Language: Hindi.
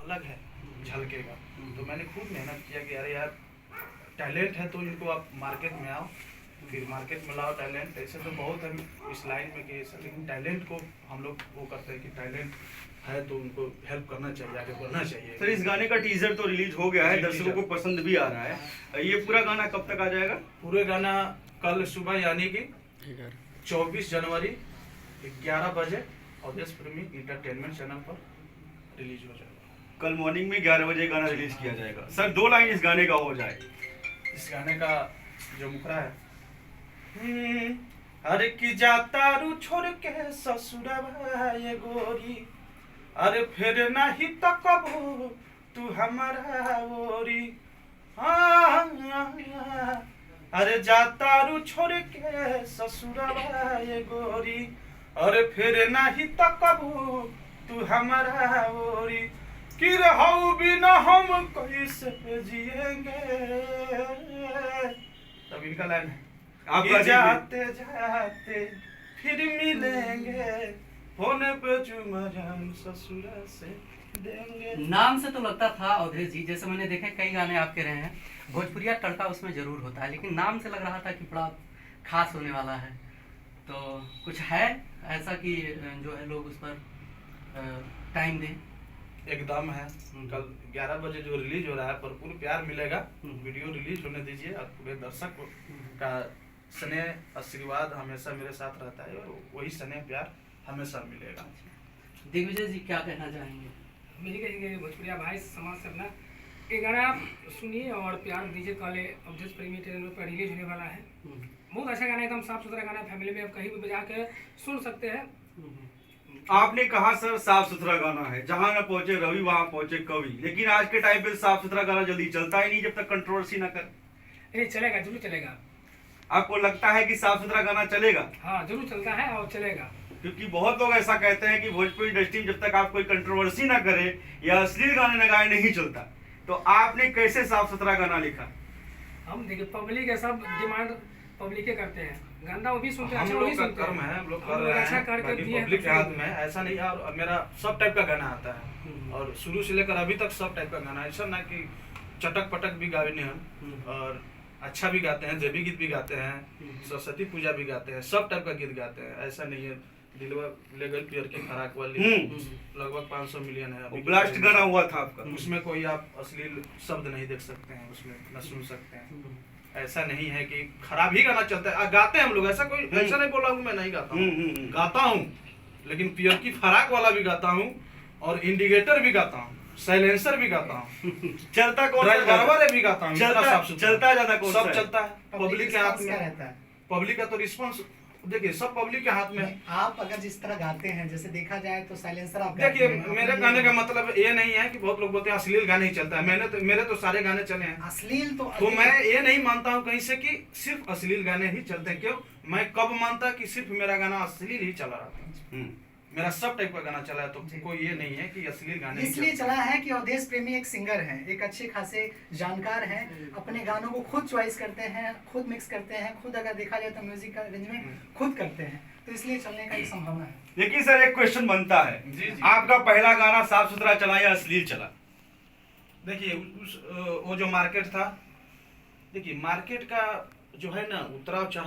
अलग है, झलकेगा। तो मैंने खूब मेहनत किया कि अरे यार टैलेंट है तो इनको आप मार्केट में आओ, फिर मार्केट में लाओ टैलेंट। ऐसे तो बहुत है इस लाइन में कि ऐसा, लेकिन टैलेंट को हम लोग वो करते हैं कि टैलेंट है तो उनको हेल्प करना चाहिए, आगे बढ़ना चाहिए। सर इस गाने का टीजर तो रिलीज हो गया है, दर्शकों को पसंद भी आ रहा है, ये पूरा गाना कब तक आ जाएगा? पूरे गाना कल सुबह यानी कि 24 जनवरी 11 बजे अवधेश प्रेमी इंटरटेनमेंट चैनल पर रिलीज हो जाएगा। कल मॉर्निंग में 11 बजे गाना रिलीज किया जाएगा। सर 2 लाइन इस गाने का हो जाए। इस गाने का जो मुखड़ा है, अरे कि जाता रू छोड़ के ससुरवा ये गोरी, अरे फिर नहीं तो कबू तू हमारा ओरी। हाँ, अरे जाता रू छोड़ के ससुरवा ये गोरी, अरे फिर नहीं तो कबू तू हमारा ओरी। कि रहू बिना हम कैसे जिएंगे। तब इनका लाइन है, आप जाते जाते फिर मिलेंगे, होने पे चुमा जान ससुर से देंगे। नाम से तो लगता था अवधेश जी, जैसे मैंने देखे कई गाने आपके रहे हैं, भोजपुरिया तड़का उसमें जरूर होता है, लेकिन नाम से लग रहा था कि बड़ा खास होने वाला है। तो कुछ है ऐसा कि जो है लोग उस पर टाइम दें? एकदम है। कल 11 बजे जो रिलीज हो रहा है, भरपूर प्यार मिलेगा। वीडियो रिलीज होने दीजिए और पूरे दर्शक का स्नेह आशीर्वाद हमेशा मेरे साथ रहता है और वही स्नेह प्यार हमेशा मिलेगा। दिग्विजय जी क्या कहना चाहेंगे? मेरी कहेंगे भोजपुरिया भाई समाज से अपना ये गाना आप सुनिए और प्यार दीजिए। कल अवधेश प्रेमी चैनल पर रिलीज होने वाला है। बहुत अच्छा गाना, एकदम साफ सुथरा गाना, फैमिली में आप कहीं भी बजा के सुन सकते हैं। आपने कहा सर साफ सुथरा गाना है, जहां न पहुंचे रवि वहां पहुंचे कवि, लेकिन आज के टाइम पे साफ सुथरा गाना जल्दी चलता ही नहीं जब तक कंट्रोवर्सी ना कर। नहीं चलेगा, जरूर चलेगा। आपको लगता है कि साफ सुथरा गाना चलेगा? हाँ जरूर चलता है और चलेगा। क्योंकि बहुत लोग ऐसा कहते हैं कि भोजपुरी इंडस्ट्री में जब तक आप कोई कंट्रोवर्सी ना करे या अश्लील गाने न गाए नहीं चलता। तो आपने कैसे साफ सुथरा गाना लिखा? हम देखिए पब्लिक है, सब डिमांड पब्लिक के करते हैं, गंदा वो भी सुनते हैं, हम अच्छा वो लोग भी का सुनते कर्म हैं। है, हम लोग हम कर लोग रहे अच्छा हैं, करके बाकी दिए हैं, पब्लिक के तो हाथ में है। ऐसा नहीं है। और मेरा सब टाइप का गाना आता है और शुरू से लेकर अभी तक सब टाइप का गाना, ऐसा ना कि चटक पटक भी गाने हम और अच्छा भी गाते हैं, देवी गीत भी गाते हैं, सरस्वती पूजा भी गाते हैं, सब टाइप का गीत गाते हैं। ऐसा नहीं है। दिलवा लेगल प्लेयर की खराक वाली लगभग 500 मिलियन है अभी, ब्लास्ट गाना हुआ था आपका, उसमें कोई आप अश्लील शब्द नहीं देख सकते हैं, उसमें न सुन सकते हैं। ऐसा नहीं है कि खराब ही गाना चलता है। गाते हैं हम लोग, ऐसा कोई ऐसा नहीं बोला हूँ मैं नहीं गाता हूँ, गाता हूँ, लेकिन पियर की फराक वाला भी गाता हूँ और इंडिकेटर भी गाता हूँ, साइलेंसर भी गाता हूँ, चलता कौन सा ड्राइवर भी गाता हूँ, चलता ज्यादा कौन सा सब है? चलता है। पब्लिक के हाथ में रहता है। पब्लिक का तो रिस्पॉन्स देखिए, सब पब्लिक के हाथ में। आप अगर जिस तरह गाते हैं, जैसे देखा जाए तो साइलेंसर आप देखिए, गाते हैं। मेरे गाने का मतलब ये नहीं है कि बहुत लोग बोलते हैं अश्लील गाने ही चलता है। मेरे तो सारे गाने चले हैं। अश्लील तो मैं ये नहीं मानता हूँ कहीं से कि सिर्फ अश्लील गाने ही चलते हैं। क्यों? मैं कब मानता कि सिर्फ मेरा गाना अश्लील ही चला रहा था? मेरा सब टाइप का गाना चला है, तो कोई ये नहीं है कि अश्लील गाने ही इसलिए चला है कि अवधेश प्रेमी एक सिंगर हैं, एक अच्छे खासे जानकार हैं, अपने गानों को खुद चॉइस करते हैं, खुद मिक्स करते हैं, खुद अगर देखा जाए तो म्यूजिक का अरेंजमेंट खुद करते हैं, तो इसलिए चलने का एक संभावना है। लेकिन सर एक क्वेश्चन बनता है, जी। आपका पहला गाना साफ सुथरा चला या अश्लील चला? देखिए, वो जो मार्केट था, देखिए मार्केट का जो है ना उतराव चढ़ाव